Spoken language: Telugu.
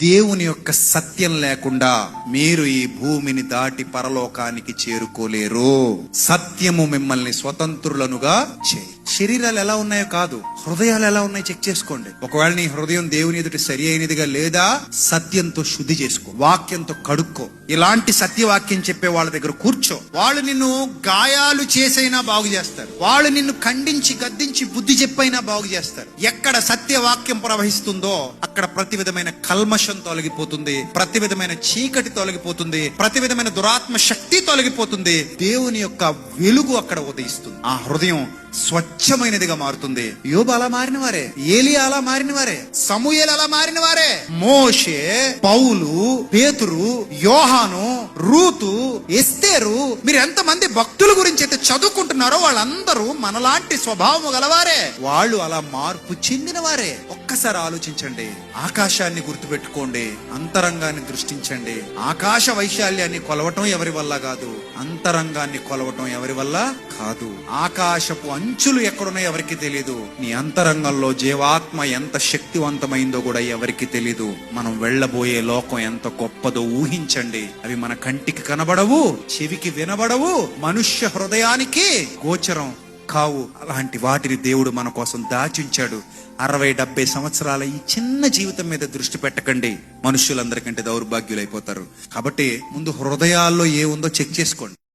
దేవుని యొక్క సత్యం లేకుండా మీరు ఈ భూమిని దాటి పరలోకానికి చేరుకోలేరు. సత్యము మిమ్మల్ని స్వతంత్రులనుగా చేయి. శరీరాలు ఎలా ఉన్నాయో కాదు, హృదయాలు ఎలా ఉన్నాయో చెక్ చేసుకోండి. ఒకవేళ నీ హృదయం దేవుని ఎదుటి సరి అయినదిగా లేదా, సత్యంతో శుద్ధి చేసుకో, వాక్యంతో కడుక్కో. ఇలాంటి సత్యవాక్యం చెప్పే వాళ్ళ దగ్గర కూర్చో. వాళ్ళు నిన్ను గాయాలు చేసైనా బాగు చేస్తారు. వాళ్ళు నిన్ను ఖండించి గద్దించి బుద్ధి చెప్పైనా బాగు చేస్తారు. ఎక్కడ సత్యవాక్యం ప్రవహిస్తుందో అక్కడ ప్రతి విధమైన కల్మషం తొలగిపోతుంది, ప్రతి విధమైన చీకటి తొలగిపోతుంది, ప్రతి విధమైన దురాత్మ శక్తి తొలగిపోతుంది. దేవుని యొక్క వెలుగు అక్కడ ఉదయిస్తుంది. ఆ హృదయం స్వచ్ఛమైనదిగా మారుతుంది. యోబు అలా మారిన వారే, ఏలియా అలా మారిన వారే, సమూయేలు అలా మారిన వారే, మోషే, పౌలు, పేతురు, యోహాను, రూతు, ఎస్తేరు, మీరు ఎంతమంది భక్తుల గురించి అయితే చదువుకుంటున్నారో వాళ్ళందరూ మనలాంటి స్వభావం గలవారే. వాళ్ళు అలా మార్పు చెందిన వారే. ఒక్కసారి ఆలోచించండి. ఆకాశాన్ని గుర్తుపెట్టుకోండి, అంతరంగాన్ని దృష్టించండి. ఆకాశ వైశాల్యాన్ని కొలవటం ఎవరి వల్ల కాదు, అంతరంగాన్ని కొలవటం ఎవరి వల్ల కాదు. ఆకాశపు అంచులు ఎక్కడున్నాయో ఎవరికి తెలియదు. నీ అంతరంగంలో జీవాత్మ ఎంత శక్తివంతమైందో కూడా ఎవరికి తెలీదు. మనం వెళ్ళబోయే లోకం ఎంత గొప్పదో ఊహించండి. అవి మన కంటికి కనబడవు, చెవికి వినబడవు, మనుష్య హృదయానికి గోచరం కావు. అలాంటి వాటిని దేవుడు మన కోసం దాచించాడు. 60-70 సంవత్సరాల ఈ చిన్న జీవితం మీద దృష్టి పెట్టకండి, మనుష్యులందరికంటే దౌర్భాగ్యులైపోతారు. కాబట్టి ముందు హృదయాల్లో ఏ ఉందో చెక్ చేసుకోండి.